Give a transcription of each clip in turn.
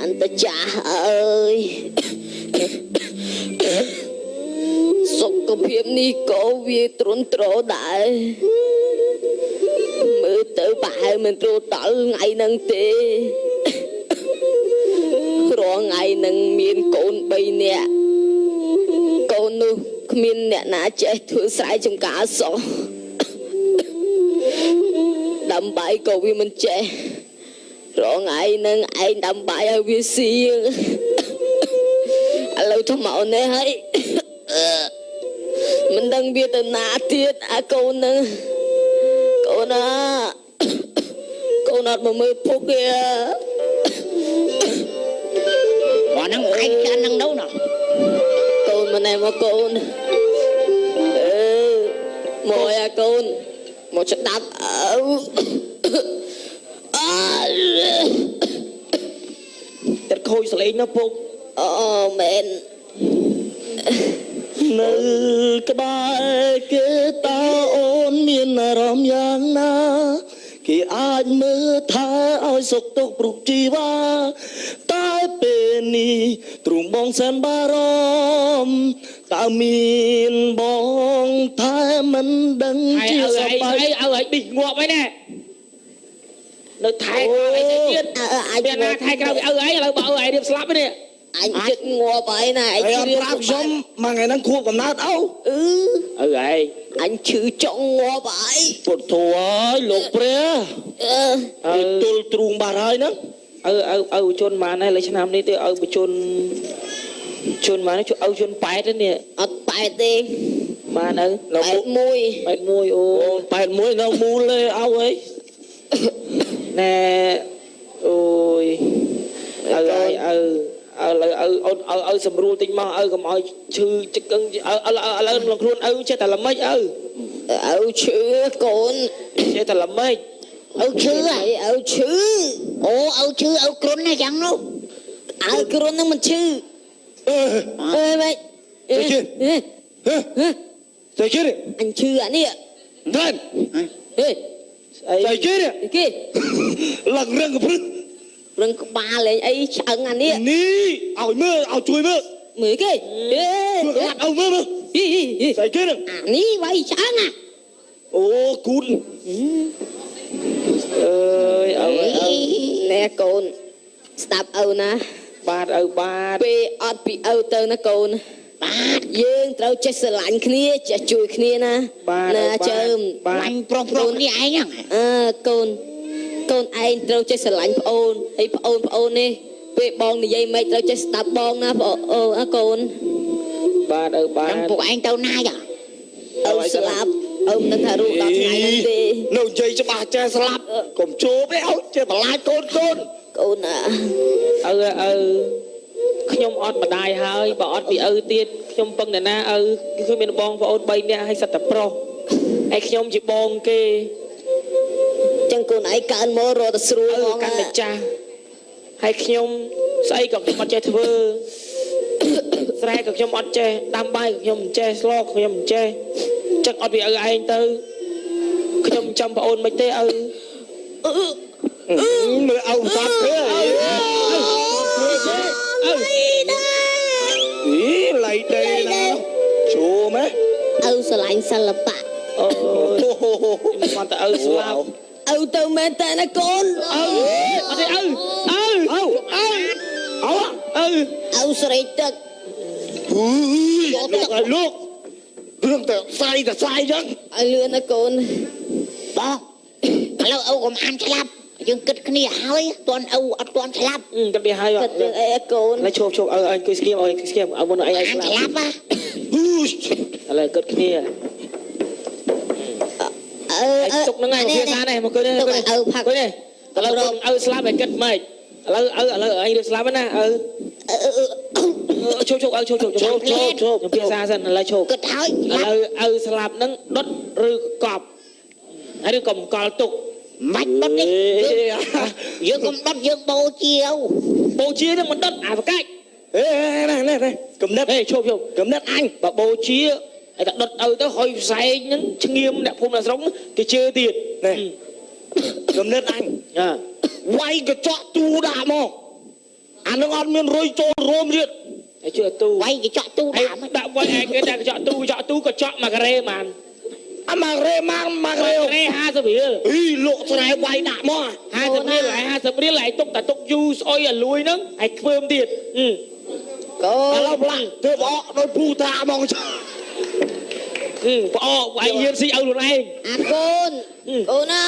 កាន់តែចាស់អើយសុខភាពនេះក៏វាទ្រុនទ្រដែរមើលទៅប្រហែលមិនទ្រដល់ថ្ងៃហ្នឹងទេរាល់ថ្ងៃហ្នឹងមានកូន3នាក់កូននោះគ្មានអ្នកណាចេះធ្វើស្រែចម្ការសោះដើម្បីក៏វាមិនចេះរាល់ថ្ងៃហ្នឹងឯងដើម្បីឲ្យវាស៊ីឥឡូវទៅមកនេះហើយមិនដឹងវាទៅណាទៀតអាកូនហ្នឹងកូនណាកូនអត់មកមើលពុកទេបងហ្នឹងឯងចានហ្នឹងđâuណោះកូនម្នាក់មកកូនមកអាកូនមកស្ដាប់តែខូចសលេងណាពុកអូមែននៅក្បែរគេតើអូនមានអារម្មណ៍យ៉ាងណាគេអាចមើលថែឲ្យសុខទុក្ខគ្រប់ជីវ៉ាតែពេលនេះទ្រូងបងសែនបារម្ភតើមានបងថែមិនដឹងជាសប្បាយឲ្យប៊ីងាប់ហើយណានៅថែអីទៀតអាចណាថែក្រៅឪឯងឥឡូវបើឪឯងរៀបស្លាប់នេះអញចិត្តងាប់ហើយណាឯងជឿប្រាប់ខ្ញុំមួយថ្ងៃហ្នឹងខួបកំណើតឪឯងអញឈឺចង់ងាប់ហើយពុទ្ធធัวហើយលោកព្រះទល់ទ្រូងបាត់ហើយហ្នឹងឪជន់បានហើយលើឆ្នាំនេះទៅឪបញ្ជន់បានឪជន់8ទេនេះអត់8ទេបានឪ81អូ81នៅមូលទេឪអីណែអូយឪសម្រួលតិចមកឪកុំឲ្យឈឺជឹកកឹងឥឡូវក្នុងខ្លួនឪចេះតែល្មិចឪឈឺកូនចេះតែល្មិចឪឈឺឪឈឺអូឪឈឺឪគ្រុនណាយ៉ាងនោះឪគ្រុនហ្នឹងមិនឈឺម៉េចស្អីគេអញឈឺអានេះមែនស្អីគេឡើងរឹងកព្រឹករឹងក្បាលលេងអីឆ្អឹងអានេះនេះឲ្យមើលឲ្យជួយមើលគេជួយឲ្យមើលស្អីគេហ្នឹងអានេះវាយឆ្អឹងអូគូនណែកូនស្ដាប់ឪណាបាទឪបាទពេលអត់ពីឪទៅណាកូនបាទយើងត្រូវចេះស្រឡាញ់គ្នាចេះជួយគ្នាណាណាចើមបាញ់ប្រុសនេះឯងហ្នឹងកូនឯងត្រូវចេះស្រឡាញ់ប្អូនហើយប្អូននេះពេលបងនិយាយមិនត្រូវចេះស្ដាប់បងណាកូនបាទឪបាទពួកឯងទៅណាយ៉ាឪស្លាប់ឪមិនថារូបដល់ថ្ងៃនេះទេនៅនិយាយច្បាស់ចេះស្លាប់កុំជួបទេឲ្យចេះបន្លាចកូនណាឪខ្ញុំអត់ម្ដាយហើយបើអត់ពីឪទៀតខ្ញុំពឹងអ្នកណាឪគឺមានបងប្អូន3នាក់ហើយសិតតែប្រុសហើយខ្ញុំជាបងគេចឹងកូនឯងកើនមករត់ទៅស្រួលហ្មងកាន់តែចាស់ហើយខ្ញុំស្អីក៏ខ្ញុំអត់ចេះធ្វើស្រែក៏ខ្ញុំអត់ចេះដាំបាយក៏ខ្ញុំមិនចេះស្លក៏ខ្ញុំមិនចេះចឹងអត់ពីឪឯងទៅខ្ញុំចាំប្អូនមិនទេឪមើលឪសាប់ទេឡៃដេណាជួមឪស្រឡាញ់សិល្បៈអូខ្ញុំគាត់ទៅឪស្លាប់ឪទៅមែនតើណាកូនអត់ទេឪស្រេកទឹកលោករឿងតែសាយចឹងឲ្យលឿនណាកូនបងឥឡូវឪកុំអានឆ្លាប់យើងគិតគ្នាហើយតន់ឪអត់តន់ឆ្លាប់គិតវាហើយគិតរឿងអីកូនឡើយឈប់ឪអង្គុយស្គៀមឪមុនអីឲ្យឆ្លាប់ឥឡូវគិតគ្នាទុកហ្នឹងឯងភាសានេះមកគិតនេះឪផឹកនេះឥឡូវឪស្លាប់ឲ្យគិតម៉េចឥឡូវឪឯងរៀបស្លាប់ណាឈប់ខ្ញុំភាសាសិនឥឡូវឈប់គិតហើយឥឡូវឪស្លាប់ហ្នឹងដុតឬកប់ហើយឬក៏បង្កល់ទុកមិនដុតទេយើងកុំដុតយើងបូជាហ្នឹងមិនដុតអាប្រកាច់ណែកំណត់ឈប់កំណត់អញបើបូជាឲ្យតែដុតឪទៅហុយផ្សែងហ្នឹងឈងៀមអ្នកភូមិអ្នកស្រុកគេជឿទៀតណែកំណត់អញវាយកញ្ចក់ទូដាក់មក អានឹងអត់មានរុយចូលរួមទៀត ហើយជួយទូ វាយគេចាក់ទូ ហើយ ដាក់ ដាក់វាយឯងគេដាក់កញ្ចក់ទូក៏ចក់មកការ៉េបាន អាម៉ារ៉េម៉ាងម៉ារ៉េ ការ៉េ50រៀល អីលក់ស្រែវាយដាក់មក 50រៀលហើយ50រៀលហើយទុកតែទុកយូរស្អុយឲ្យលួយហ្នឹងហើយខ្ពើមទៀត កូ ឥឡូវផ្លាស់ធ្វើបអកដោយពូតាហ្មង ប្អកវាយហ៊ានស៊ីឲ្យខ្លួនឯង អាកូនអូនណា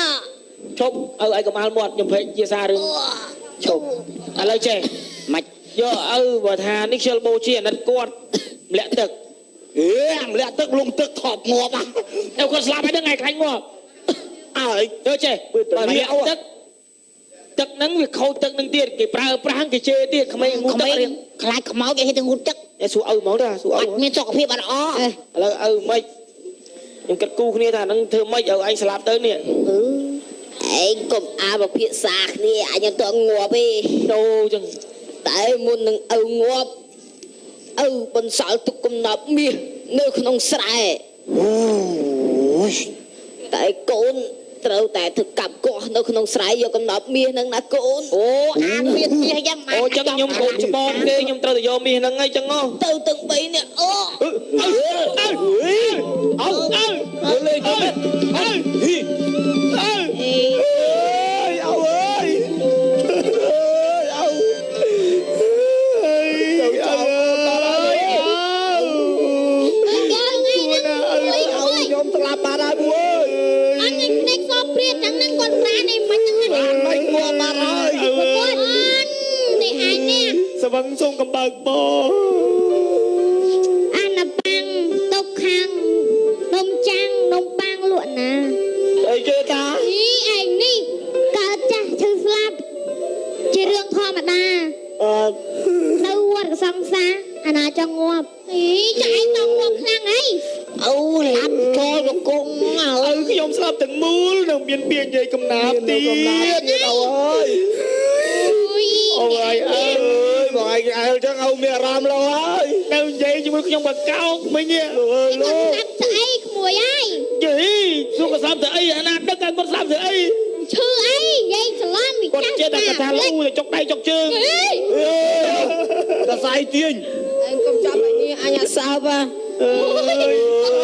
ឈប់ឲ្យឯងកមាល់មាត់ខ្ញុំពេកជាសាររឿងឈប់ឥឡូវចេះ មិន យកឲ្យបើថានេះខ្ជិលបូជាអាណិតគាត់ម្លាក់ទឹក អេម្លាក់ទឹកលងទឹកថប់ងាប់ តែគាត់ស្លាប់ហើយហ្នឹងឯងខ្លាញ់ងាប់ អើយ យកចេះបើម្លាក់ទឹកហ្នឹងវាខូចទឹកហ្នឹងទៀតគេប្រើប្រាស់គេជេរទៀតក្មេងងូតទឹករៀង ខ្លាចខ្មោចគេហេតុតែងូតទឹក សួរឪហ្មងតាសួរឪ អត់មានសុខភាពអត់ល្អ ឥឡូវឪមិនខ្ញុំគិតគូគ្នាថាហ្នឹងធ្វើម៉េចឲ្យឯងស្លាប់ទៅនេះ ឯងកុំអាបភាសាគ្នាអញអត់ងាប់ទេ ដូរចឹង តែមុននឹងឪងាប់ឪបន្សល់ទុកកំណប់មាសនៅក្នុងស្រែ អូយ តែកូនត្រូវតែធ្វើកាប់កោះនៅក្នុងស្រែយកកំណប់មាសហ្នឹងណាកូន អូអានមានមាសយ៉ាង អូចឹងខ្ញុំកូនច្បងគេខ្ញុំត្រូវតែយកមាសហ្នឹងហើយចឹងហ៎ ទៅទាំង3នាក់អូ អើលេងទៅអើហ៊ីអើអើយអើយអើយអើយខ្ញុំស្លាប់បាត់ហើយអើយ អញនឹងភ្នែកសព្រាតចឹងហ្នឹងគាត់ប្រានេះមិនហ្នឹង បានមិនងាប់បាត់ហើយ គាត់នេះឯងនេះ សវឹងសុំកំបើកប អានប៉ាំងតុកខាងនំចាំងនំប៉ាំងលក់ណា អីគេតា អីឯងនេះកើតចាស់ឈឺស្លាប់ជារឿងធម្មតា អឺ នៅវត្តកសង្សារអាណាចង់ងាប់អីចាឯងចង់ងាប់ខ្លាំងអី អូឡាប់ចូលបង្គំអើ ឪខ្ញុំស្លាប់ទាំងមូលនឹងមានពាក្យនិយាយកំណាព្យទៀត កំណាទៀតអើយ អូយ អូយអើយបងឯងអើចឹងឲ្យមានអារម្មណ៍លោហើយ នៅនិយាយជាមួយខ្ញុំបកោកមិញ លោកអើយ ឯង លោក គាត់ស្អាប់ស្អីក្មួយអើយ យីសួរក៏ស្លាប់ទៅអីអាណាដឹកតែគាត់ស្លាប់ទៅអី ឈឺអីយាយច្រឡំ គាត់ចេះតែកថាលូទៅចុកដៃចុកជើង អី កសៃទាញ ឯងកុំចាប់ឲ្យនេះអញអត់សើប អើយ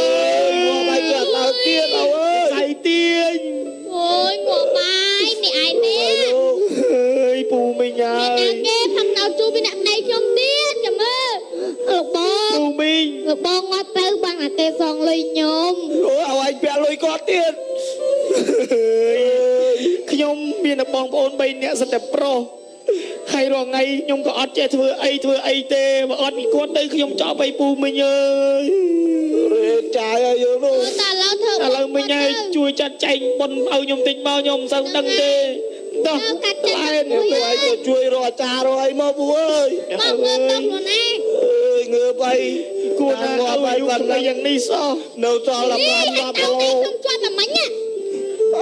មកបាយគាត់ឡើងទៀតអើយ ដៃទាញ អូយងាប់បាយនេះឯងនេះ អើយពូមិញហើ មាន យ អ្នកគេផឹកដល់ជួបពីអ្នកប្តីខ្ញុំទៀតចាំមើលលោកបង ពូមិញ លោកបងងាត់ទៅបានតែគេសងលុយខ្ញុំ អូឲ្យឯងពាក់លុយគាត់ទៀត ខ្ញុំមានតែបងប្អូន3នាក់សិតតែប្រុសហើយរាល់ថ្ងៃខ្ញុំក៏អត់ចេះធ្វើអីទេបើអត់ពីគាត់ទៅខ្ញុំចោលបីពូមិញអើយ រេចាយឲ្យយើងនោះ តែឥឡូវធ្វើ ឥឡូវមិញហើយជួយចាត់ចែងប៉ុនឲ្យខ្ញុំតិចមកខ្ញុំមិនសូវដឹងទេដោះ កាត់ចិត្ត ឯងទៅឯងក៏ជួយរកអាចារ្យរកអីមកពូអើយ បងមើលទៅខ្លួនឯង អើយងើបអី គួរណាស់ឲ្យអាយុទៅយ៉ាងនេះសោះ នៅសល់តែ5 10 ទៅ គី គេ ឡូ ខ្ញុំជាប់តែមិញណា ឲ្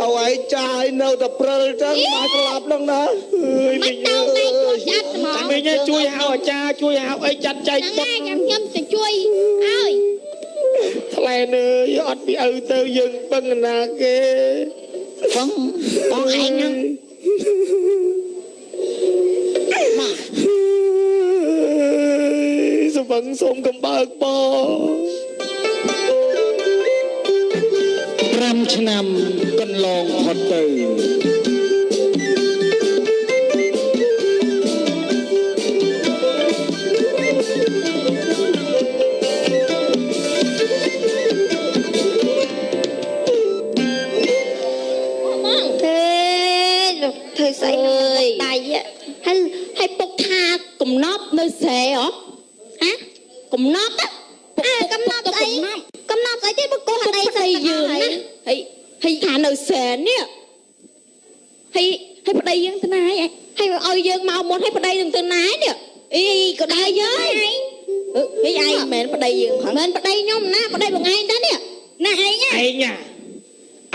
យឯងចាយនៅតែព្រិលចឹងមកស្លាប់ហ្នឹងណា អើយ មិ មិ ញ ញ ទៅ អើ ឯង យ ជួយចាត់ហ្មង មិញជួយហៅអាចារ្យជួយហៅអីចាត់ចែង ហ្នឹង បុត ឯងខ្ញុំទៅជួយឲ្យ ថ្លែនអើយអត់ពីឪទៅយើងពឹងណាគេ បងបងឯងហ្នឹងមក សវឹងសូមកំបើកប5ឆ្នាំកន្លងផុតទៅ បងធ្វើស្អីដៃហើយពុកថាកំណប់នៅស្រែហ៎ហ៎កំណប់កំណប់ស្អីកំណប់ស្អីទេមកកោះអីស្អីយើងណាហើយថានៅស្រែនេះហើយប្តីយើងទៅណាហើយឲ្យយើងមកមុនហើយប្តីយើងទៅណានេះអីក៏ដែរយើងហើយឯងមិនមែនប្តីយើងមិនមែនប្តីខ្ញុំណាប្តីបងឯងតានេះណាឯង ឯងណា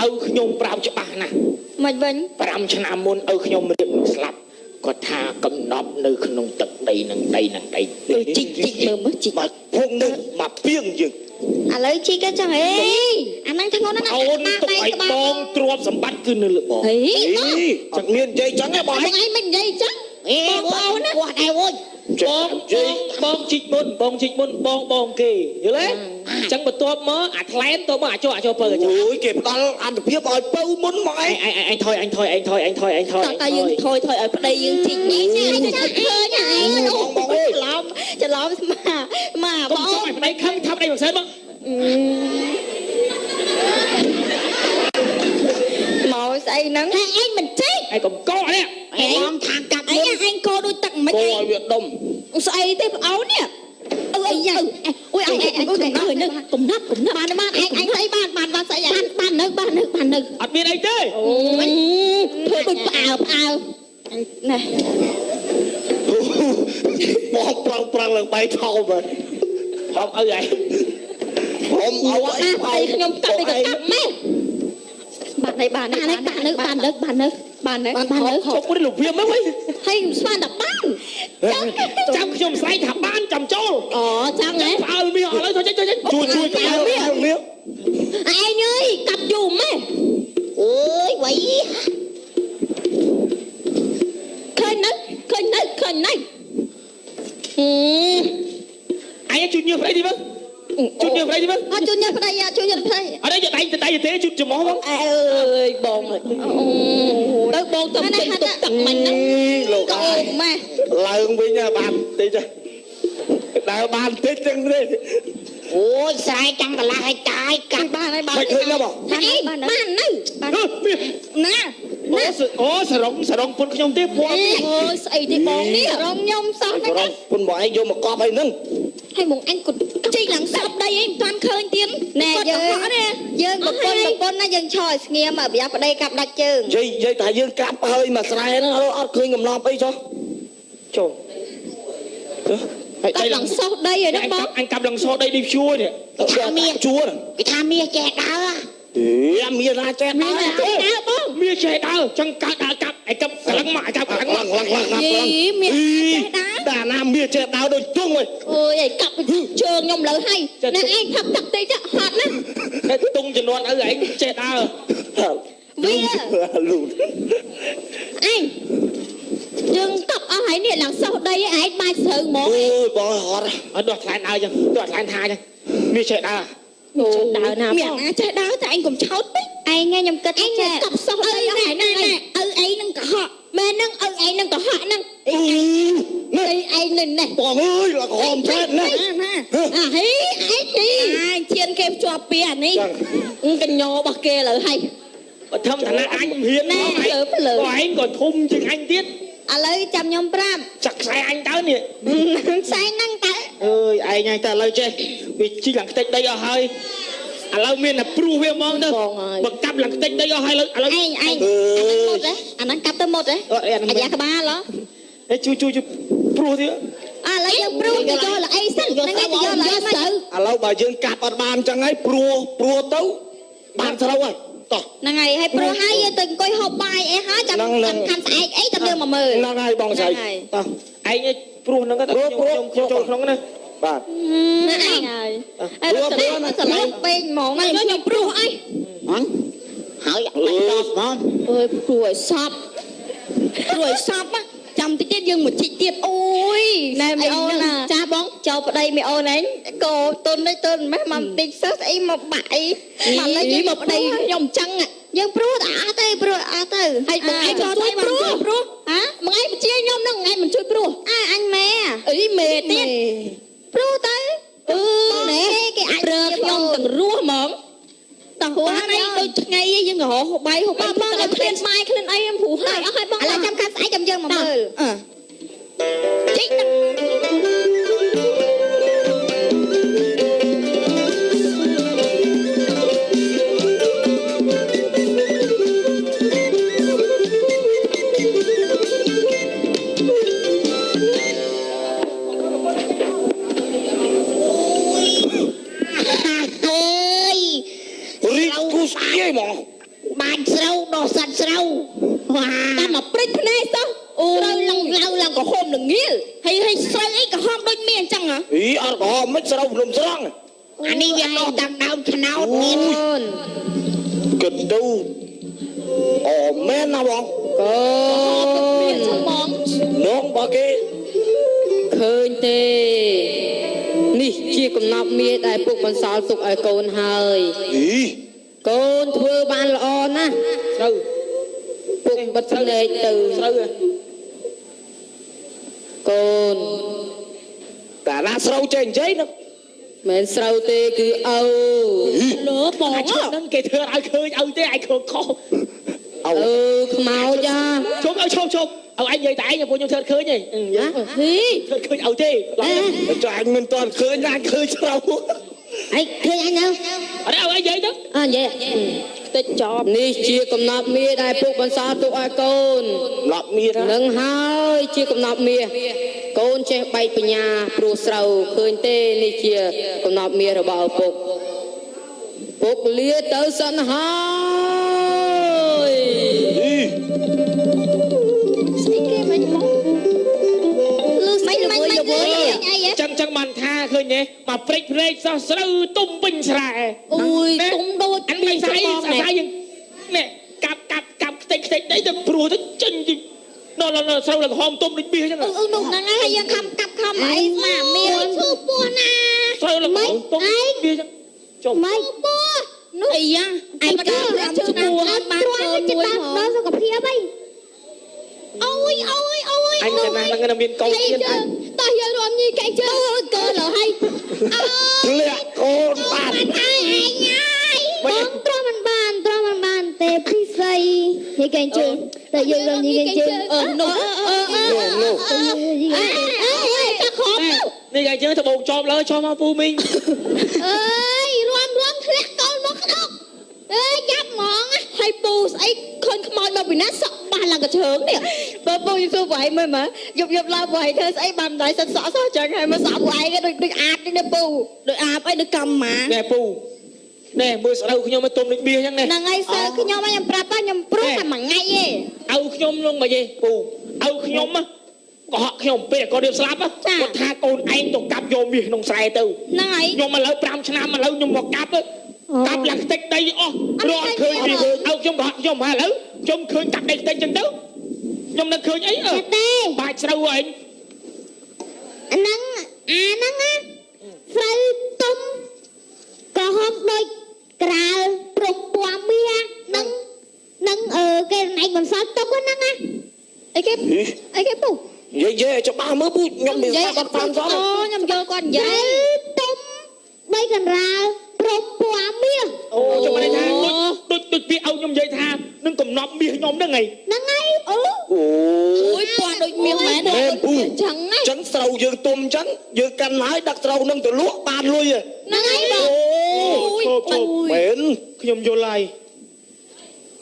ឪខ្ញុំប្រាប់ច្បាស់ណាស់ មិនវិញ 5ឆ្នាំមុនឪខ្ញុំរៀបស្លាប់គាត់ថាកំណប់នៅក្នុងទឹកដីនឹងដីជីកមើលមើលជីក មកភងនឹងមកពីងយើង ឥឡូវជីកចឹងហេអាហ្នឹងធ្ងន់ណាស់ អូនទុកឲ្យបងទ្រព្យសម្បត្តិគឺនៅលើបង ហេ អីចឹងមាននិយាយចឹងហ៎បង បងឯងមិននិយាយចឹង អ បងណាគាត់ដែរអូយ បងជីកមុនបងគេយល់ទេអញ្ចឹងបន្ទាប់មកអាថ្លែនទៅមកអាចោពើ អូយគេផ្ដល់អន្តភាពឲ្យពៅមុនមកឯង អញថយតែយើងថយឲ្យប្តីយើងជីកនេះ ចាំឃើញឯង បងអើយ ច្រឡំស្មាបង ឲ្យប្តីខឹងថាប្តីមិនសិនមក មកស្អីហ្នឹងឯងមិនចេះ ឯងកុំកកនេះ បងថាកាប់ ឯងកោដូចទឹកមិន គោ ឯង ឲ្យវាដុំ ស្អីទេប្អូននេះអីយ៉ាអូយឯងកំណាប់បានឯងស្អីបានស្អីបាននៅ អត់មានអីទេ ធ្វើដូចផ្អើណែ បងប្រឹងឡើងបែកថោមើល ហំអើឯង ខ្ញុំឲ្យអី ឯងខ្ញុំកាត់ទៅកាប់ម៉ែបាននៅ ឈប់នេះលោកវាមកវិញ ហើយស្មានតែបាន ចាំខ្ញុំស្អែកថាបានចាំចូល អូចឹងហ៎ ផ្អើលមាសអត់ហើយចុច ជួយផ្អើលមាស ឯងអើយកាប់យូរម៉ែ អូយវៃ ឃើញនៅ អញជួយញើប្តីទីមើលជួយញើប្តីទីមើល អត់ជួយញ៉ាំប្តីអត់ជួយញ៉ាំប្តី អត់ទេដៃទេជួយចំហបង អើយបងទៅបងទៅពេញទុកទឹកមិញហ្នឹង លោក ក៏ អើយ ម៉ែ ឡើងវិញបានតិចដើរបានតិចចឹងទេ អូយស្រែចាំកន្លះហិចតាយកាប់ បានហើយ មិនឃើញទេបង បាននៅណា អូសរងពុនខ្ញុំទេពណ៌ អើយស្អីទេបងនេះរងខ្ញុំសោះ ក៏រងពុនមកឯងយកមកកប់ឲ្យនឹង ហើយមកអញគាត់ជីកឡើងសពដីអីមិនទាន់ឃើញទៀតណែយើងប្រពន្ធណាយើងឈរឲ្យស្ងៀមប្រយ័ត្នប្តីកាប់ដាច់ជើង និយាយថាយើងកាប់ហើយមកស្រែហ្នឹងអត់ឃើញកំណប់អីចុះ ចូល កាប់ឡើងសោះដីហើយណាបង អញកាប់ឡើងសោដីនេះជួយនេះ ថាមាសជួរ គេថាមាសចេះដើរ មាសណាចេះដើរ បង មាសចេះដើរចឹងកាប់ដើរកាប់ឯកាប់កន្លងមកកាប់កន្លងមក យីមានចេះដើរ តាណាមាសចេះដើរដូចទងហី អូយឯកាប់ជើងខ្ញុំលើហើយណែឯងផឹកទឹកតិចហត់ណា តែទុំចំនួនឪឯងចេះដើរ វា លូន អញយើងកាប់អស់ហើយនេះឡើងសោះដីឯងបាច់ស្រូវហ្មង អូយបងហត់ អត់ដោះថ្លែងដើរចឹងដោះថ្លែងថាចឹងមាសចេះដើរ ដើរណាមានណាចេះដើរតែឯងកុំឆោតពេកឯងខ្ញុំគិតថាចេះកាប់សោះដីណែឪអីនឹងកុហកមែននឹងឪអីនឹងកុហកហ្នឹងអីឯងនេះណែ បងអើយละក្រមចេះណា អាហីឯងនេះឈានគេជាប់ពីអានេះកញ្ញោរបស់គេលើហើយ បើធម្មតាអញហ៊ានណាឯងក៏ធំជាងអញទៀត ឥឡូវចាំខ្ញុំប្រាប់ ចាក់ខ្សែអញទៅនេះ ខ្សែហ្នឹងតើ អើយឯងហ្នឹងតែឥឡូវចេះវាជីកឡើងខ្ទេចដីអស់ហើយឥឡូវមានតែព្រោះវាហ្មងទៅបើកាប់ឡើងខ្ទេចដីអស់ហើយឥឡូវ ឯងអាហ្នឹងកាប់ទៅមុតហ៎អាយ៉ាក្បាលហ៎ ជួយព្រោះទៀត ឥឡូវយើងព្រួសទៅយកល្អីសិនហ្នឹងឯងទៅយកល្អីមក ឥឡូវបើយើងកាប់អត់បានចឹងហើយព្រោះទៅបានស្រូវហើយតោះ ហ្នឹងហើយហើយព្រួសហើយយើងទៅអង្គុយហូបបាយអីហើយចាំខាន់ស្អែកអីទៅយើងមកមើល ហ្នឹងហើយបងស្រីតោះ ឯងព្រោះហ្នឹងទៅខ្ញុំចូលក្នុងណា បាទ ណាឯងហើយព្រោះសឡប់ពេកហ្មងខ្ញុំព្រួសអី អញហើយអត់ដល់ហ្មង អើយព្រួសឲ្យសពចាំតិចទៀតយើងមកជីកទៀតអូយណែមីអូនចាបងចោលប្តីមីអូនឯងកោតុននេះតុនម៉េះមកតិចសោះស្អីមកបាក់អីមកលើយើងមកប្តីខ្ញុំអញ្ចឹងយើងព្រួសតែអត់ទេព្រួសអត់ទៅហើយបងឯងក៏ជួយព្រួសហ៎បងឯងបញ្ជាខ្ញុំហ្នឹងឯងមិនជួយព្រួសអញមេអីមេទៀតព្រួសទៅណែគេអាចប្រើខ្ញុំទាំងរស់ហ្មងតោះហ្នឹងដូចថ្ងៃយើងក៏ហូបបាយហូបបាយទៅឲ្យឃ្លានបាយឃ្លានអីព្រោះហើយអស់ហើយបងឥឡូវចាំខាត់ស្អែកចាំយើងមកមើលជីករីកគូស្គាយហ្មង បានស្រូវដោះសាច់ស្រូវវ៉ា តាមមកព្រិចភ្នែកទៅអូស្រូវឡើងក្រហមល្ងាលហើយស្រូវអីក្រហមដូចមានអញ្ចឹងហ៎ អីអត់ក៏មិនស្រូវភ្នំស្រង់ អានេះវាដោះតាមដើមថ្នោតទៀត គិតទៅអូមែនណាបង មានឆ្មង លោក គេ ឃើញទេនេះជាកំណប់មាសដែលពុកបន្សល់ទុកឲ្យកូនហើយ អី កូនធ្វើបានល្អណាស់ ត្រូវ ពុកបិទភ្នែកទៅ ត្រូវ កូន តាណាស្រូវចេះអញ្ចឹង មិនស្រូវទេគឺឪ លើបង អាឈប់ហ្នឹងគេធ្វើឲ្យឃើញឲ្យទេឲ្យខកខុស អោ ខ្មោចអា ជប់ឲ្យឈប់ឲ្យឯងនិយាយតែឯងពួកខ្ញុំធ្វើឃើញហី ហ៊ី ធ្វើឃើញឲ្យទេឡើយ ចុះអញមិនទាន់ឃើញណាឃើញស្រូវ អីឃើញអញនៅ អត់ឲ្យឯងនិយាយទៅ និយាយ តិចចប់នេះជាកំណប់មាសដែលពុកបន្សល់ទុកឲ្យកូន ឡប់មានណា នឹងហើយជាកំណប់មាសកូនចេះបែកបញ្ញាព្រោះស្រូវឃើញទេនេះជាកំណប់មាសរបស់ឪពុកពុកលាទៅសិនហើយ ស្អីគេមិនមកលឺស្អីល្វើយល្វើយអី ចឹងបានថាឃើញទេមកព្រិចព្រែកសោះស្រូវទុំពេញស្រែ អូយទុំដូច អានមិនស្អីស្អីយើងនេះកាប់ខ្ទេចដីទៅព្រោះទៅចេញដល់ស្រូវឡើងហមទុំដូចមាសចឹង នោះហ្នឹងហើយយើងខំកាប់ខំអីស្មាមានឈឺពោះណា ស្រូវឡើងហមទុំមាសចឹងចុះ មិនពោះនោះអីយ៉ាឯងក៏ឈឺពោះបានខ្លួនមួយដល់សុខភាពអីអូយ អញចំណាស់ហ្នឹងមានកូនទៀតអញ តោះយើងរំញីកែជើកើលើហើយអើ លាក់កូនបាន ហើយឯងហើយបងត្រង់មិនបានទេពិសីញីកែជើតែយើងរំញីកែជើនោះតាខំ នេះកាយយើងទៅបោកចប់លើចុះមកពូមីង អើយរំធ្លាក់កូនមកខ្នុកអើយចាប់ហ្មងហើយពូស្អីឃើញខ្មោចមកពីណាសក់បាសឡើងកជើងនេះបើពូយសួរបងឯងមើលមើលយប់ឡើងបងឯងធ្វើស្អីបានមិនដៃសិនសក់សោះចឹងហើយមើលសក់បងឯងដូចអាបនេះពូដូចអាបអីដូចកម្មម៉ា ណែពូណែមើលស្រូវខ្ញុំឲ្យទុំដូចមាសចឹងណែ ហ្នឹងហើយសើខ្ញុំខ្ញុំប្រាប់ខ្ញុំព្រោះតែមួយថ្ងៃទេ ឪខ្ញុំនឹងមកយេពូឪខ្ញុំកុហកខ្ញុំពេលគាត់រៀបស្លាប់គាត់ថាកូនឯងទៅកាប់យកមាសក្នុងស្រែទៅ ហ្នឹងហើយ ខ្ញុំឥឡូវ5ឆ្នាំឥឡូវខ្ញុំមកកាប់ឡើងខ្ទេចដីអស់រត់ឃើញពីឪខ្ញុំកុហកខ្ញុំឥឡូវខ្ញុំឃើញកាប់ដីខ្ទេចចឹងទៅខ្ញុំនឹងឃើញអីបាច់ស្រូវឯង អាហ្នឹងណាស្រូវទុំក្រហមដូចក្រាលព្រំពណ៌មាសនឹងគេណៃបន្សល់ទុកហ្នឹងណាអីគេពូ និយាយច្បាស់មើលពូខ្ញុំមិនស្គាល់គាត់តាមសោះ ខ្ញុំយល់គាត់និយាយទុំបីកណ្ដាលព្រំពណ៌មាស អូខ្ញុំមិនថាដូចពីឪខ្ញុំនិយាយថានឹងកំណប់មាសខ្ញុំហ្នឹងហើយ ហ្នឹងហើយអូ អូ យពណ៌ដូចមាសមែន មែនពូ ចឹងណា ចឹងស្រូវយើងទុំចឹងយើងកាន់ហើយដាក់ស្រូវនឹងទៅលក់បានលុយ ហ្នឹងហើយបង ឈប់ មែន ខ្ញុំយល់ហើយ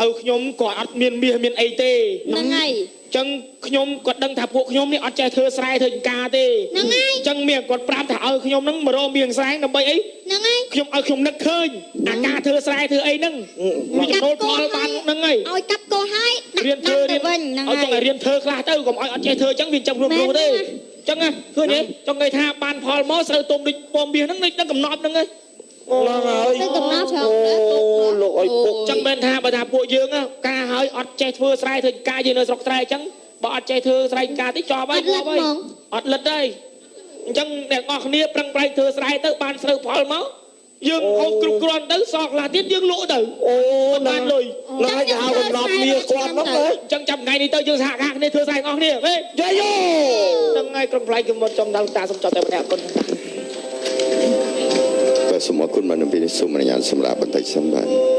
ឪខ្ញុំគាត់អត់មានមាសមានអីទេ ហ្នឹងហើយ ចឹងខ្ញុំគាត់ដឹងថាពួកខ្ញុំនេះអត់ចេះធ្វើស្រែធ្វើចង្ការទេ ហ្នឹងហើយ ចឹងមានគាត់ប្រាប់ថាឲ្យខ្ញុំហ្នឹងមករកមាសស្រែដើម្បីអី ហ្នឹងហើយ ខ្ញុំឲ្យខ្ញុំនឹកឃើញអាការធ្វើស្រែធ្វើអីហ្នឹងមានចំណូលផលបានហ្នឹងហើយ ឲ្យកាប់កោហើយ រៀនធ្វើរៀន វិញហ្នឹង ឲ្យចង់ ហើយ ឲ្យរៀនធ្វើខ្លះទៅកុំឲ្យអត់ចេះធ្វើចឹងវាចាំរួមគ្រូទេចឹងណាឃើញទេចង់និយាយថាបានផលមកស្រូវទុំដូចពំមាសហ្នឹងដូចនឹងកំណត់ហ្នឹងហើយ ឡើងហើយ ទៅកំណត់ច្រើន អូលោកអើយពុក ចឹងមិនថាបើថាពួកយើងការឲ្យអត់ចេះធ្វើស្រែធ្វើចង្ការយើងនៅស្រុកស្រែចឹងបើអត់ចេះធ្វើស្រែចង្ការតិចចប់ហើយអត់លិតទេអញ្ចឹងអ្នកនរគ្នាប្រឹងប្រែងធ្វើស្រែទៅបានស្រូវផលមកយើងហូបគ្រប់គ្រាន់ទៅសល់ខ្លះទៀតយើងលក់ទៅ អូណា បានលុយ ណាគេហៅកំណប់មាសគាត់ហ្នឹងហ៎ អញ្ចឹងចាំថ្ងៃនេះទៅយើងសហការគ្នាធ្វើស្រែទាំងអស់គ្នាហេ យាយ ហ្នឹងហើយក្រុមផ្លៃខ្ញុំមកចំដល់តាសំចត់តែម្នាក់អរគុណ សូមអរគុណបានពីសូមអនុញ្ញាតសម្រាប់បន្តិចសិនបាទ